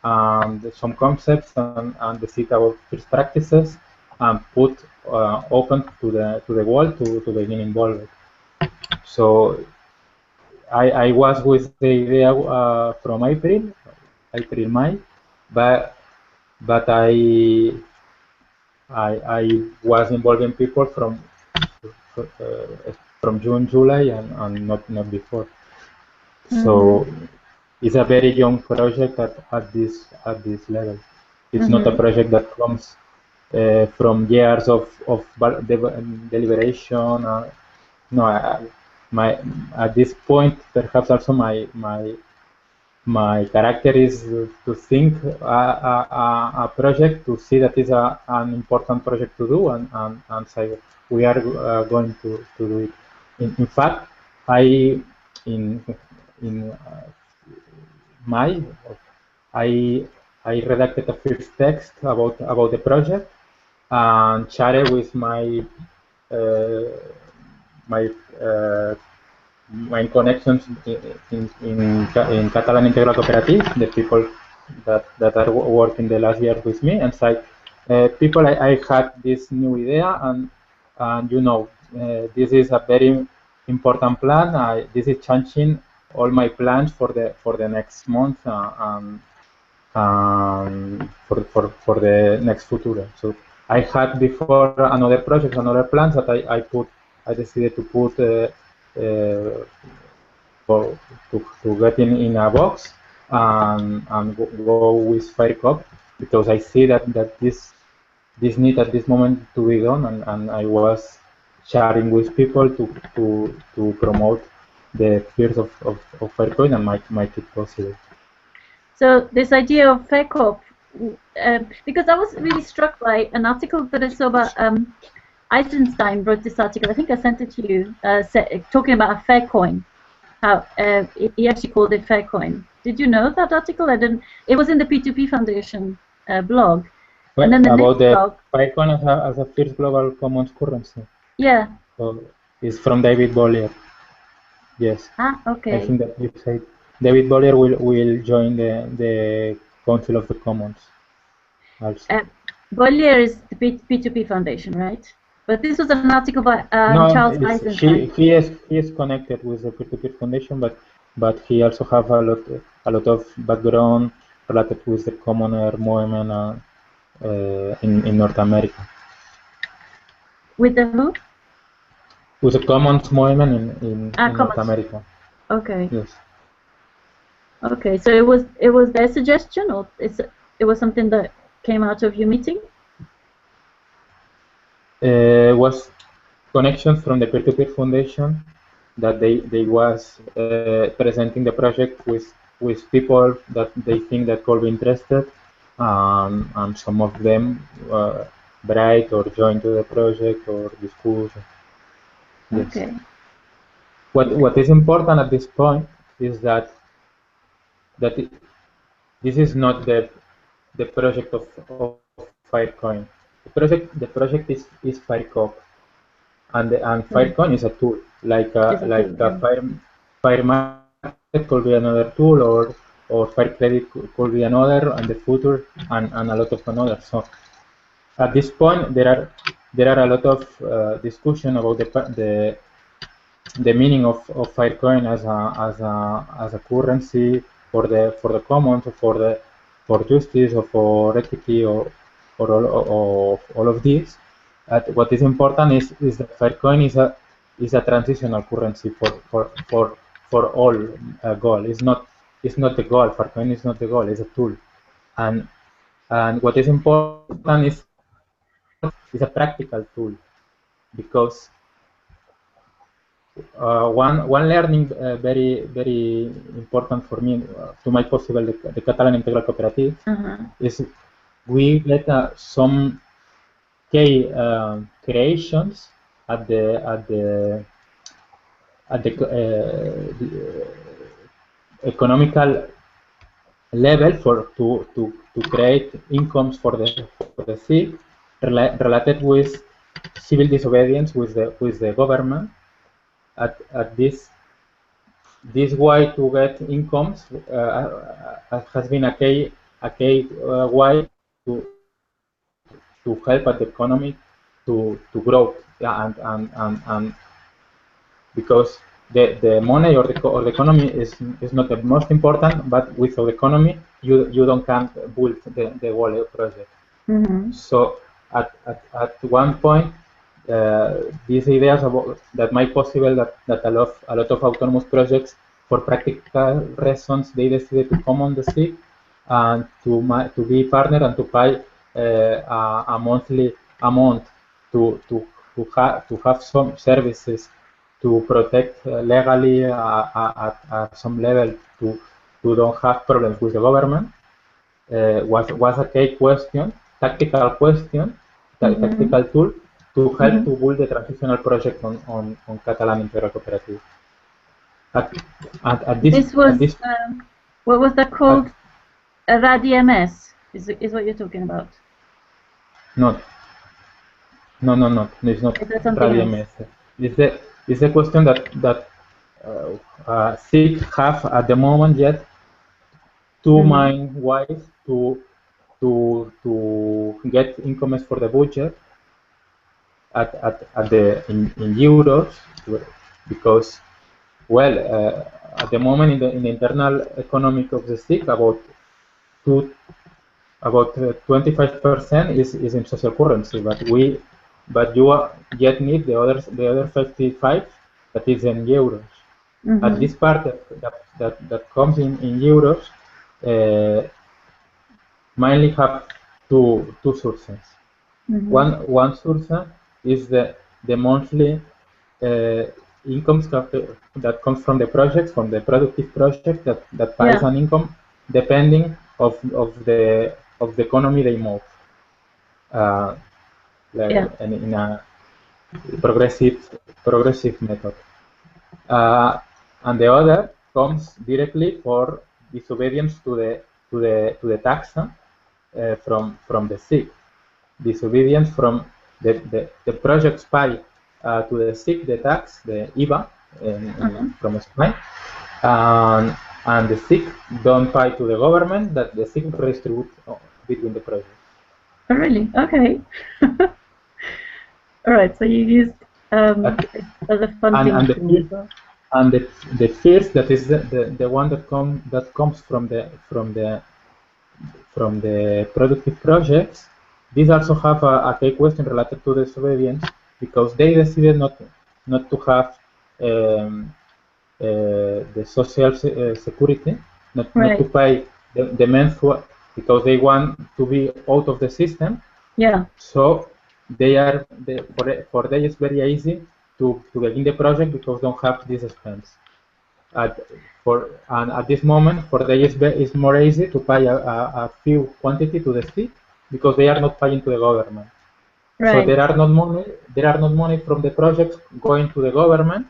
and some concepts and the set of best practices, and put open to the world to begin involved. So I was with the idea from April, May, but I was involving people from June, July, and not before. So it's a very young project at this level. It's not a project that comes from years of deliberation. No, at this point, perhaps also my character is to think a project, to see that is an important project to do, and say we are going to do it. In fact, I in May, I redacted a first text about the project and shared with uh, my my connections in Catalan Integral Cooperative, the people that are working the last year with me, and say, people, I had this new idea, and this is a very important plan. This is changing all my plans for the next month for the next future. So I had before another project, another plans that I decided to put to get in a box and go with FairCoop, because I see that this need at this moment to be done, and I was sharing with people to promote the fears of FairCoin and make it possible. So this idea of FairCoop, because I was really struck by an article that I saw about Eisenstein wrote this article. I think I sent it to you, talking about a fair coin. How he actually called it FairCoin. Did you know that article? I didn't. It was in the P2P Foundation blog. Well, and then the about the blog, FairCoin as a first global commons currency. Yeah. So it's from David Bollier. Yes. Okay. I think that you said David Bollier will join the Council of the Commons. Also. Bollier is the P2P Foundation, right? But this was an article by Charles Eisenstein. He is connected with the Peer-to-Peer Foundation, but he also have a lot of background related with the commoner movement in North America. With the who? With the commons movement in North America. Okay. Yes. Okay, so it was their suggestion, or it was something that came out of your meeting? Was connections from the Peer-to-Peer Foundation that they was presenting the project with people that they think that could be interested, and some of them write or join to the project or discuss. Yes. Okay. What is important at this point is that this is not the project of FairCoin. The project is FairCoop, and FairCoin is a tool, like Fair Market could be another tool, or Fair Credit could be another, and the future, and a lot of another. So at this point, there are a lot of discussion about the meaning of FairCoin as a currency for the commons, or for justice, or for equity, or all of these. what is important is that Filecoin is a transitional currency for all goal. It's not the goal. Filecoin is not the goal. It's a tool, and what is important is a practical tool, because one learning very important for me to make possible the Catalan Integral Cooperative is we get some key creations at the economical level to create incomes for the SIG related with civil disobedience with the government. At this way to get incomes has been a key way to help at the economy to grow, and because the money or the economy is not the most important, but without economy you don't can't build the whole project. So at one point these ideas that make possible that a lot of autonomous projects, for practical reasons, they decided to come on the SIG and to be partner and to pay a monthly amount to have some services to protect legally at some level to don't have problems with the government. Was a key question, tactical question, tactical tool to help to build the transitional project on Catalan Integral Cooperative. What was that called? RADMS is what you're talking about? No. It's not RADMS. It's the question that SIG have at the moment yet two main ways to get incomes for the budget in euros, because at the moment in the internal economic of the SIG about 25% is in social currency, but you yet need the other 55 that is in euros. At this part that comes in euros mainly have two sources. One source is the monthly incomes that comes from the projects, from the productive project that pays an income depending of the economy they move, in a progressive method. And the other comes directly for disobedience to the tax from the SIG. Disobedience from the projects pay to the SIG the tax, the IVA from Spain, and the SIG don't pay to the government, that the SIG redistribute between the projects. Oh, really? Okay. All right. So you used as a funding tool as well. And the first, that is the one that comes from the productive projects. These also have a key question related to disobedience, because they decided not to have the social security, not to pay the mensual, because they want to be out of the system. Yeah. So they are for them it's very easy to begin the project because don't have this expense. And at this moment, for them it's more easy to pay a few quantity to the SIG because they are not paying to the government. Right. So there are not money from the projects going to the government,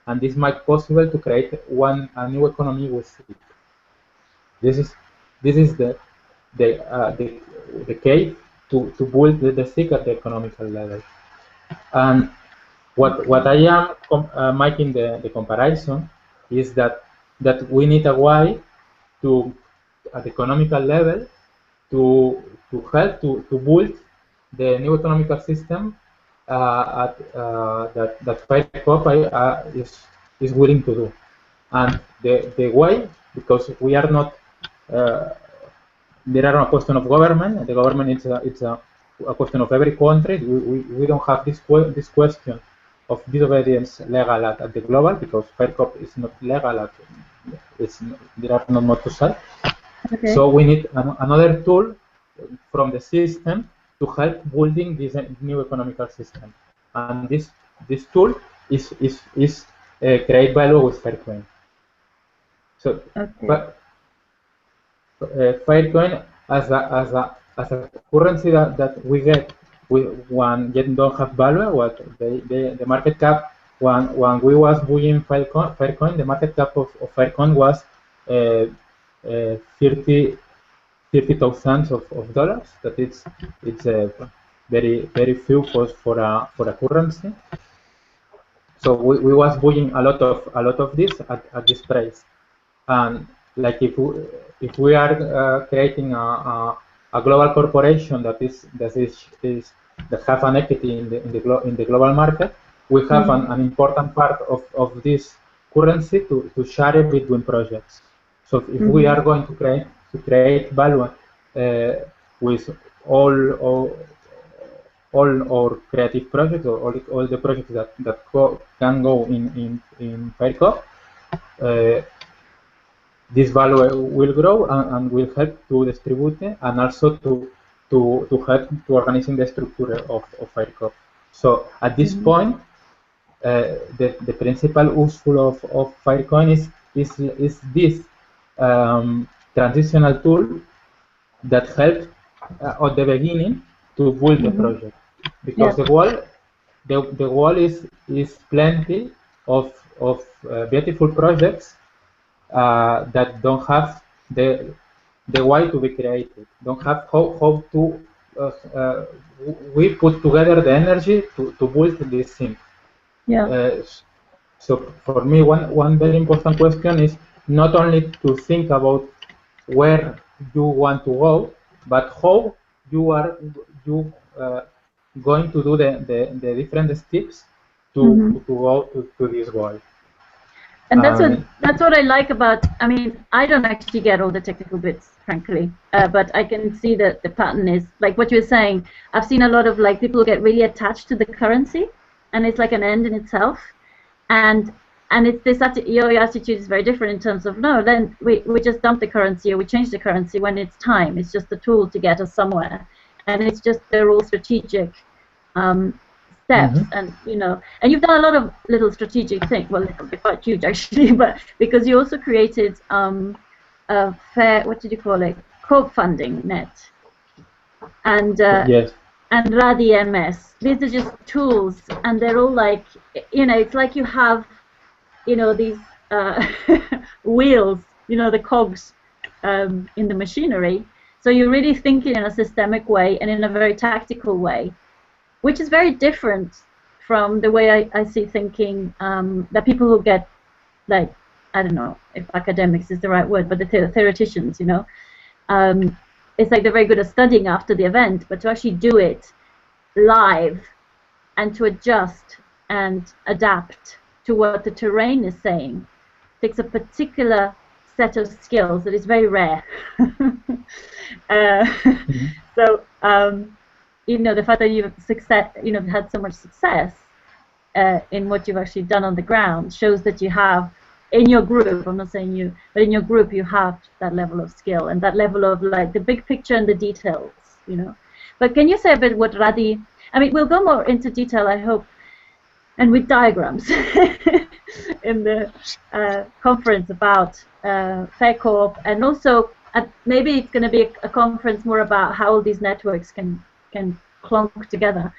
and this might possible to create a new economy with SIG. This is the key to build the SIG at the economical level. And what I am making the comparison is that we need a way to at the economical level to help to build the new economical system that FairCoop is willing to do. And the way, because we are not there are no question of government. The government it's a a question of every country. We don't have this question of disobedience legal at the global, because FairCoop is not legal at there are not more to say. Okay. So we need another tool from the system to help building this new economical system, and this tool is create value with FairCoin. So, okay. FairCoin as a currency that we get when don't have value. What the market cap when we was buying FairCoin, the market cap of FairCoin was 30,000 of dollars. That it's very few for a currency. So we was buying a lot of this at this price. And like if we are creating a global corporation that have an equity in the global market, we have an important part of this currency to share it between projects. So if we are going to create value with all our creative projects, or all the projects that can go in FairCoop, this value will grow and will help to distribute it, and also to help to organizing the structure of FairCoop. So at this point, the principal useful of FairCoin is this transitional tool that helped at the beginning to build the project, because the wall is plenty of beautiful projects that don't have the way to be created, don't have how to we put together the energy to build this thing. So for me, one very important question is not only to think about where you want to go, but how you are going to do the different steps to go to this goal. And that's what I like about. I mean, I don't actually get all the technical bits, frankly, but I can see that the pattern is like what you're saying. I've seen a lot of like people get really attached to the currency, and it's like an end in itself, and it's this your attitude is very different in terms of no, then we just dump the currency or we change the currency when it's time. It's just a tool to get us somewhere, and it's just they're all strategic. Steps, and and you've done a lot of little strategic things. Well, they're quite huge actually, but because you also created a what did you call it? Co-funding net, and yes, and Radi MS. These are just tools, and they're all like it's like you have these wheels, the cogs in the machinery. So you're really thinking in a systemic way and in a very tactical way, which is very different from the way I see thinking that people who get, like, I don't know if academics is the right word, but the theoreticians, it's like they're very good at studying after the event, but to actually do it live and to adjust and adapt to what the terrain is saying takes a particular set of skills that is very rare. So, the fact that you've had so much success in what you've actually done on the ground shows that you have, in your group, I'm not saying you, but in your group you have that level of skill and that level of like the big picture and the details, But can you say a bit what Radi, I mean, we'll go more into detail, I hope, and with diagrams in the conference about FairCoop, and also maybe it's going to be a conference more about how all these networks can clonk together.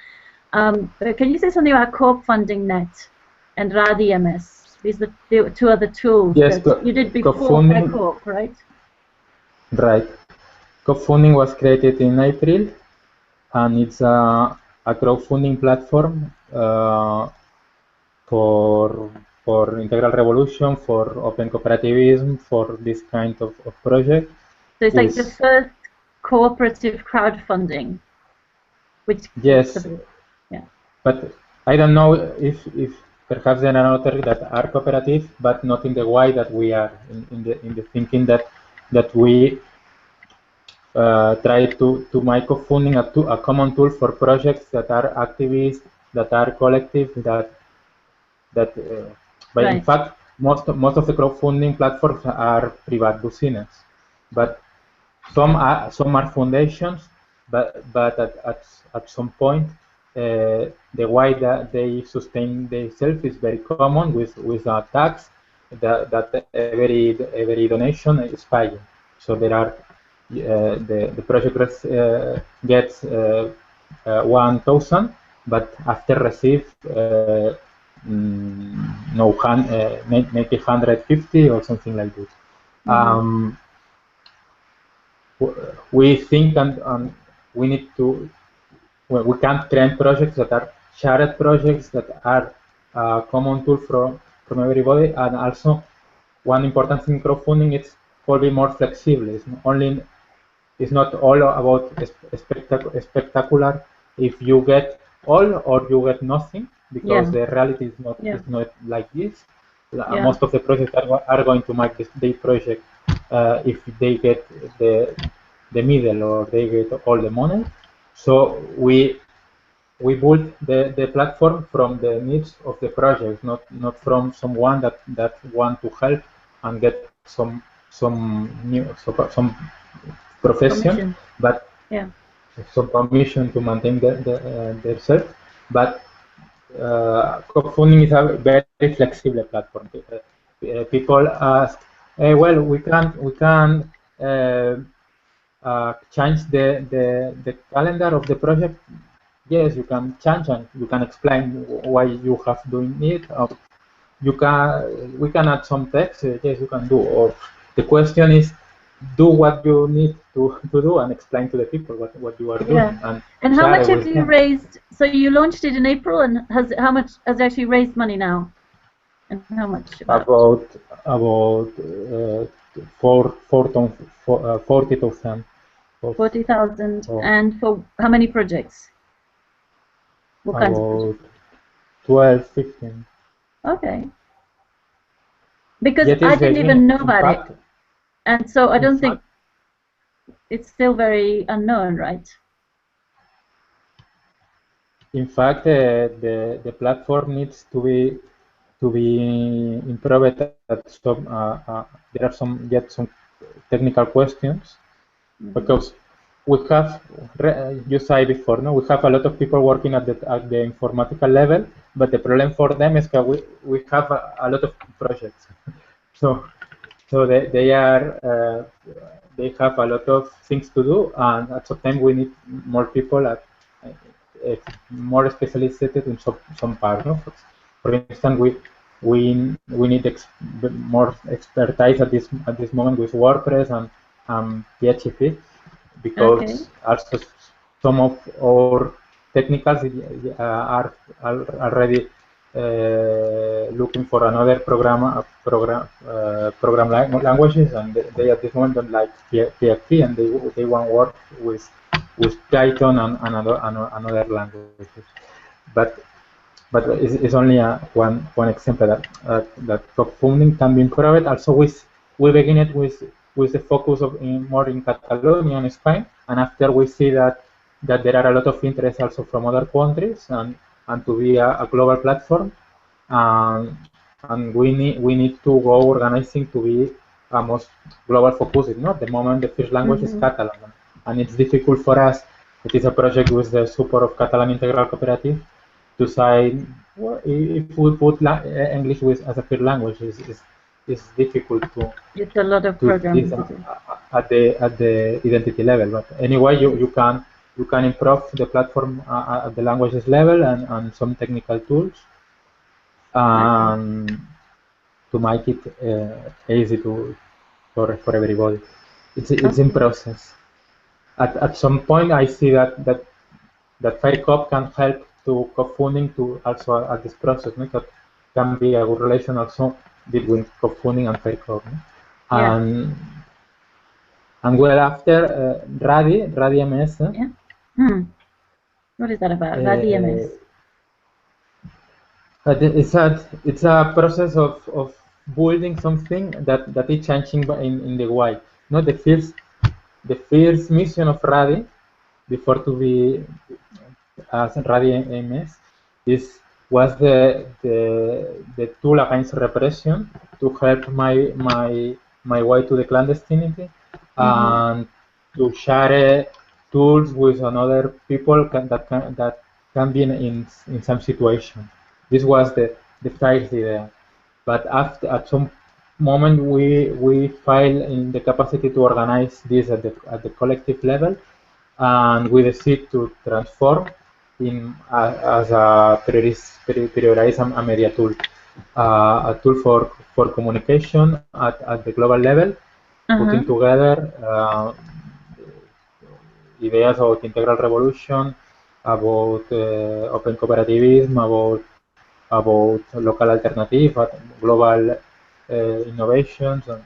But can you say something about co-funding net and Radi MS? These are the two other tools that you did before FairCoop, right? Right. Co-funding was created in April, and it's a crowdfunding platform for integral revolution, for open cooperativism, for this kind of project. So it's like the first cooperative crowdfunding. Yes, yeah. But I don't know if perhaps there are others that are cooperative, but not in the way that we are, in the thinking that we try to make crowdfunding a common tool for projects that are activist, that are collective, but in fact most of the crowdfunding platforms are private business, but some are foundations, but at some point the way that they sustain themselves is very common with a tax that every donation is paying. So there are the project gets 1,000, but after receive maybe 150 or something like this. We think and we need to, well, we can't create projects that are shared projects that are a common tool from everybody. And also one important thing in crowdfunding is to be more flexible. It's not all about spectacular if you get all or you get nothing, because the reality is not like this. Most of the projects are going to make the project if they get the middle or they get all the money. So we build the platform from the needs of the project, not from someone that want to help and get some profession, but some permission to maintain themselves. But crowdfunding is a very flexible platform. People ask, hey, well, we can change the calendar of the project. Yes, you can change and you can explain why you have doing it. We can add some text. Yes, you can do. Or the question is, do what you need to do and explain to the people what you are doing. And how much have you raised? So you launched it in April, and how much has actually raised money now? And how much? About 40,000. 40,000. And for how many projects? What kinds of projects? 12, 15. Okay. Because I didn't even know about it. And so I don't think it's still very unknown, right? In fact, the platform needs to be improved. There are some technical questions, because we have, you said before, no, we have a lot of people working at the informatical level, but the problem for them is that we have a lot of projects. So they have a lot of things to do, and at some time we need more people more specialized in some part. No? For instance, we need more expertise at this moment with WordPress and PHP, because also some of our technicals are already looking for another program languages, and they at this moment don't like PHP, and they want to work with Python and another languages. But it's only one example that crowdfunding can be improved. Also, we begin it with the focus of more in Catalonia and Spain, and after we see that there are a lot of interest also from other countries, and to be a global platform, and we need to go organizing to be a most global focus. At the moment, the first language is Catalan, and it's difficult for us. It is a project with the support of Catalan Integral Cooperative to say, well, if we put English as a first language, it's difficult to. It's a lot of programs at the identity level. But anyway, you can improve the platform at the languages level and some technical tools, to make it easy for everybody. It's in process. At some point, I see that FairCoop can help to crowdfunding to also at this process. That can be a good relation also between crowdfunding and FairCoop. And well, after Radi MS. What is that about? Radi MS. It's a process of building something that is changing in the way. Not the first the first mission of RADI, before to be as RADI MS, was the tool against repression to help my way to the clandestinity and to share tools with another people that can be in some situation. This was the first idea. But after, at some moment, we feel in the capacity to organize this at the collective level, and we decide to transform as a prioritize a media tool, a tool for communication at the global level, putting together ideas about integral revolution, about open cooperativism, about local alternative, global innovations, and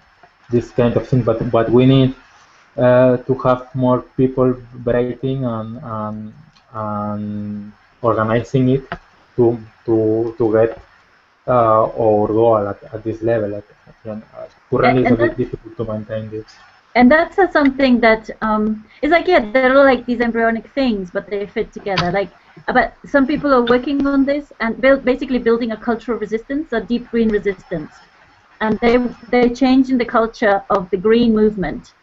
this kind of thing. But we need to have more people writing and organizing it to get our goal at this level. Currently, it's a bit difficult to maintain this. And that's something that is like, yeah, they're all like these embryonic things, but they fit together. Like, but some people are working on this and basically building a cultural resistance, a deep green resistance, and they're changing the culture of the green movement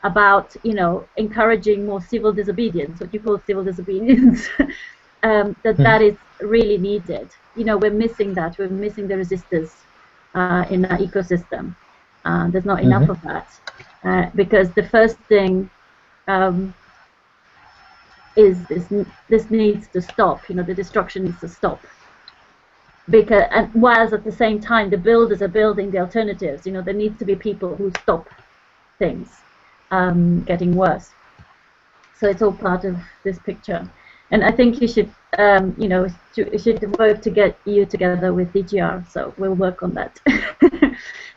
about, you know, encouraging more civil disobedience, what you call civil disobedience. That is really needed. You know, we're missing that. We're missing the resistors in our ecosystem. There's not enough of that. Because the first thing is this needs to stop. You know, the destruction needs to stop. Because, and whilst at the same time the builders are building the alternatives, you know, there needs to be people who stop things getting worse. So it's all part of this picture. And I think you should, you know, you should work to get you together with DGR. So we'll work on that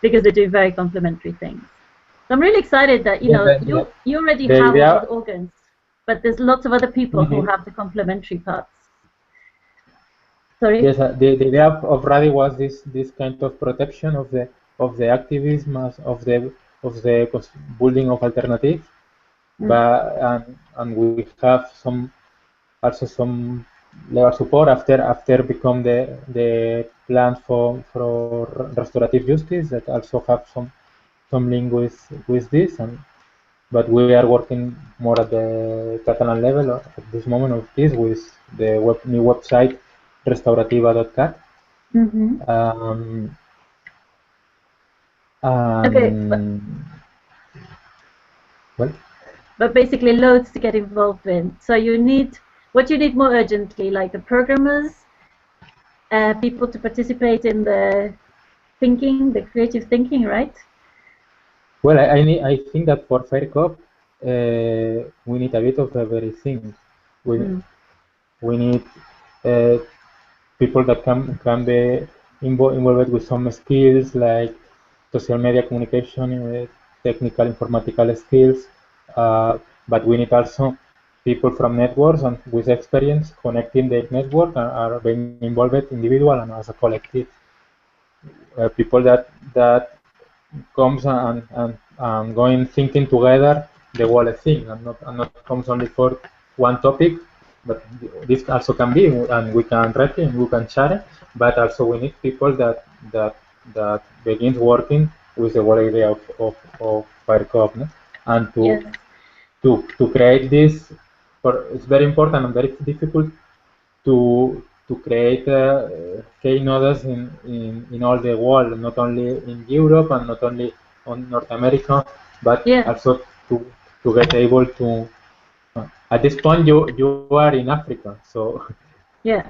because they do very complementary things. So I'm really excited that, you know, you already have all the organs, but there's lots of other people who have the complementary parts. Sorry? Yes, the idea of RADI was this kind of protection of the activism, of the building of alternatives, but and we have also some legal support after become the plan for restorative justice that also have some link with this, but we are working more at the Catalan level at this moment of this with the new website restaurativa.cat. Well, but basically loads to get involved in. So you need, what you need more urgently, like the programmers, people to participate in the thinking, the creative thinking, right? Well, I think that for FairCoop, we need a bit of everything. We need people that can be involved with some skills like social media communication, technical informatical skills, but we need also people from networks and with experience connecting the network and are being involved individual and as a collective. People that comes and going thinking together the whole thing and not comes only for one topic, but this also can be, and we can read it and we can share it, but also we need people that begins working with the whole idea of FairCoop, no? And to create this, it's very important and very difficult to create K-nodes in all the world, not only in Europe and not only on North America, but also to get able to. At this point, you are in Africa, so. Yeah.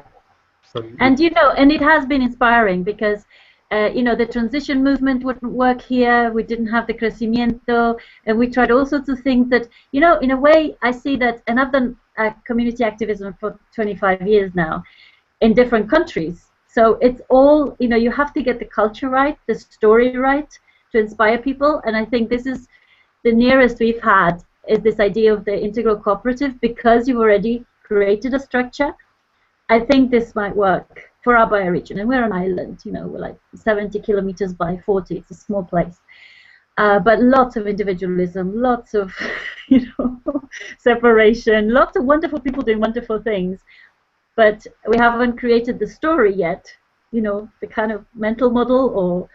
And you know, and it has been inspiring because. You know, the transition movement wouldn't work here. We didn't have the crecimiento, and we tried all sorts of things that, you know, in a way, I see that, and I've done community activism for 25 years now in different countries. So it's all, you know, you have to get the culture right, the story right to inspire people. And I think this is the nearest we've had is this idea of the integral cooperative because you've already created a structure. I think this might work for our bioregion, and we're an island, you know, we're like 70 kilometers by 40, it's a small place. but lots of individualism, lots of separation, lots of wonderful people doing wonderful things, but we haven't created the story yet, the kind of mental model or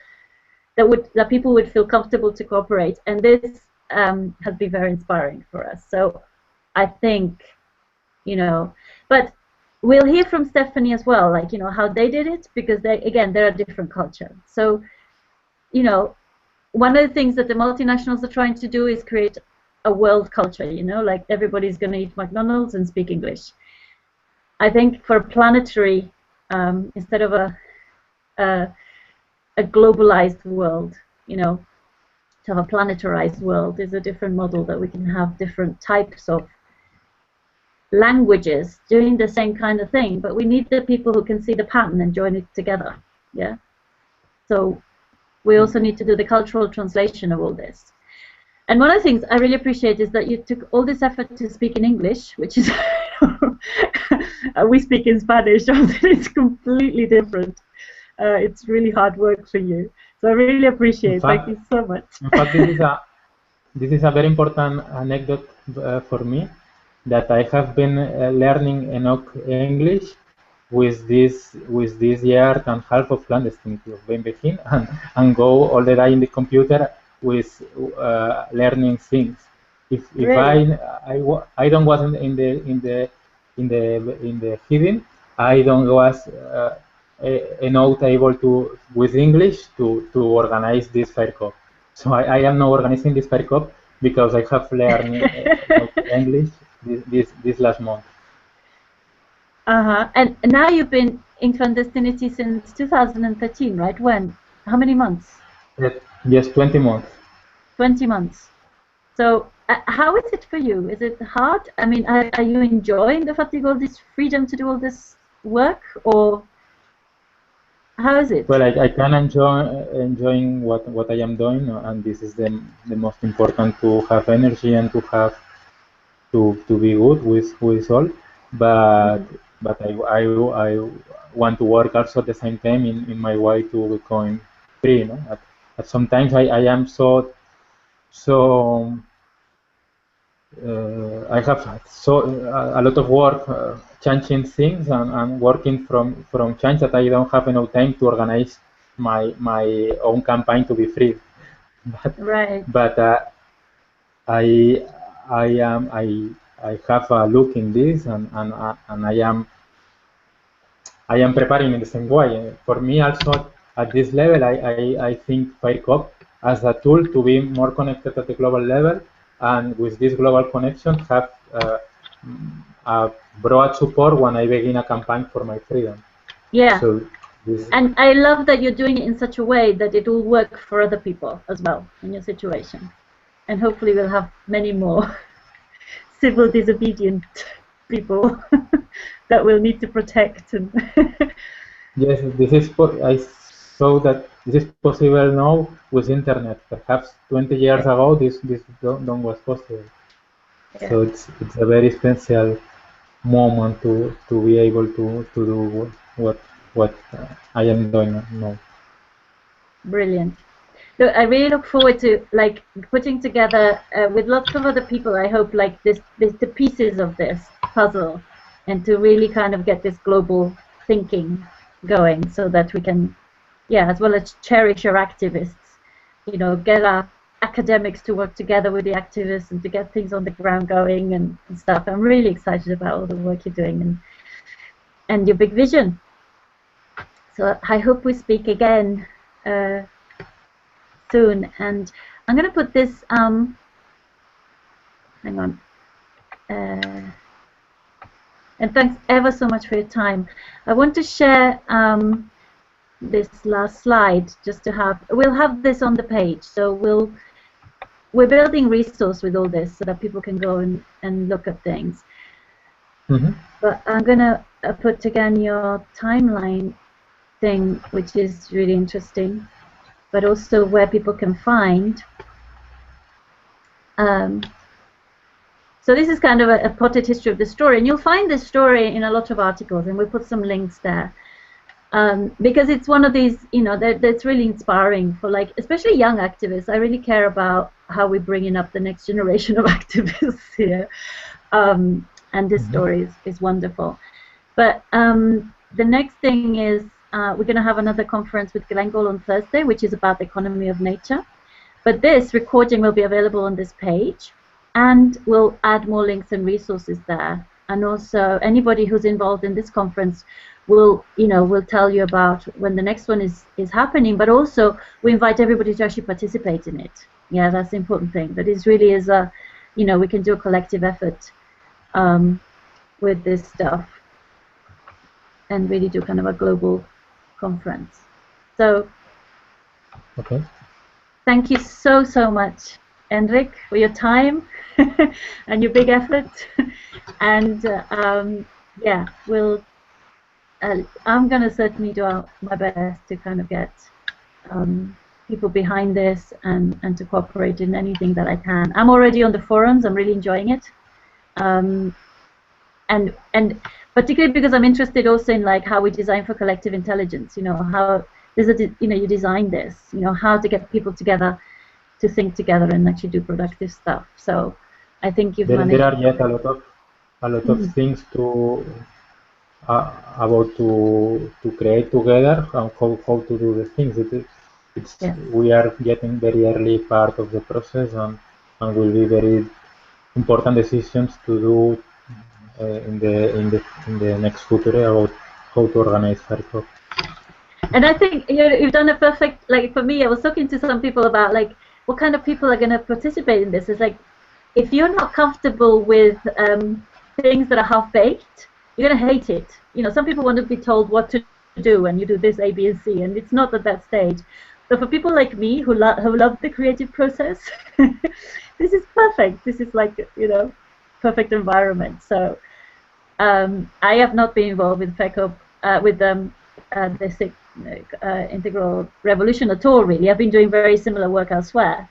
that people would feel comfortable to cooperate, and this has been very inspiring for us. So I think, but we'll hear from Stephanie as well, like, how they did it, because they're a different culture. So, one of the things that the multinationals are trying to do is create a world culture, like everybody's going to eat McDonald's and speak English. I think for planetary, instead of a globalized world, to have a planetarized world is a different model, that we can have different types of languages doing the same kind of thing, but we need the people who can see the pattern and join it together. Yeah. So we also need to do the cultural translation of all this. And one of the things I really appreciate is that you took all this effort to speak in English, which is we speak in Spanish, so it's completely different. It's really hard work for you. So I really appreciate it. Thank you so much. In fact, this is a very important anecdote for me, that I have been learning enough English with this year and a half of clandestinity of being behind, and go all the day in the computer with learning things. If Really? I don't was in the hidden, I don't was not able to with English to organize this FairCoop. So I am now organizing this FairCoop because I have learned English this last month. And now you've been in clandestinity since 2013, right? When? How many months? Yes, 20 months. 20 months. So how is it for you? Is it hard? I mean, are you enjoying the fatigue, all this freedom to do all this work, or how is it? Well, I can enjoying what I am doing, and this is the most important, to have energy and to have to be good with all. But I want to work also at the same time in my way to become free. At sometimes I am so I have a lot of work changing things and working from change, that I don't have enough time to organize my own campaign to be free. But I have a look in this, and I am preparing in the same way. For me also, at this level, I think FairCoop as a tool to be more connected at the global level, and with this global connection have a broad support when I begin a campaign for my freedom. Yeah. So and I love that you're doing it in such a way that it will work for other people as well in your situation. And hopefully we'll have many more civil disobedient people that we'll need to protect. And yes, this is. I saw that this is possible now with internet. Perhaps 20 years ago, this don't was possible. Yeah. So it's a very special moment to be able to do what I am doing now. Brilliant. So I really look forward to like putting together with lots of other people. I hope like the pieces of this puzzle, and to really kind of get this global thinking going, so that we can, as well as cherish our activists, get our academics to work together with the activists and to get things on the ground going and stuff. I'm really excited about all the work you're doing and your big vision. So I hope we speak again soon. And I'm going to put this, hang on. And thanks ever so much for your time. I want to share this last slide just to have, we'll have this on the page. So we're building resource with all this so that people can go and look at things. Mm-hmm. But I'm going to put again your timeline thing, which is really interesting, but also where people can find. So this is kind of a potted history of the story, and you'll find this story in a lot of articles, and we'll put some links there. Because it's one of these, that's really inspiring for, like, especially young activists. I really care about how we're bringing up the next generation of activists here. And this story is wonderful. But the next thing is we're going to have another conference with Glengol on Thursday, which is about the economy of nature. But this recording will be available on this page, and we'll add more links and resources there. And also, anybody who's involved in this conference will tell you about when the next one is happening. But also, we invite everybody to actually participate in it. Yeah, that's the important thing. That it really is a, we can do a collective effort with this stuff, and really do kind of a global conference. So, okay. Thank you so much, Enric, for your time and your big effort. And yeah, I'm going to certainly do my best to kind of get people behind this and to cooperate in anything that I can. I'm already on the forums. I'm really enjoying it. And particularly because I'm interested also in, like, how we design for collective intelligence. How you design this. How to get people together to think together and actually do productive stuff. So I think you've managed. There are yet a lot of things to about to create together and how to do the things. We are getting very early part of the process, and will be very important decisions to do in the next future about how to organize FairCoop. And I think you've done a perfect, like, for me, I was talking to some people about, like, what kind of people are going to participate in this. It's like, if you're not comfortable with things that are half-baked, you're going to hate it. Some people want to be told what to do, and you do this A, B, and C, and it's not at that stage. So for people like me who love the creative process, this is perfect. This is like, perfect environment. So I have not been involved with FairCoop, with the integral revolution at all, really. I've been doing very similar work elsewhere,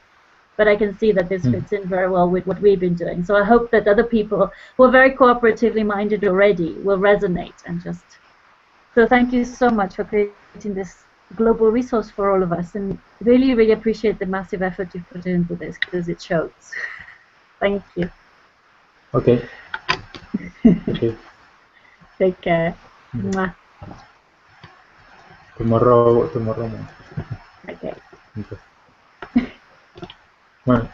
but I can see that this fits in very well with what we've been doing. So I hope that other people who are very cooperatively minded already will resonate and just. So thank you so much for creating this global resource for all of us, and really appreciate the massive effort you've put into this, because it shows. Thank you. Okay. Okay. Take care. Mwah. Tomorrow. Okay. Bueno.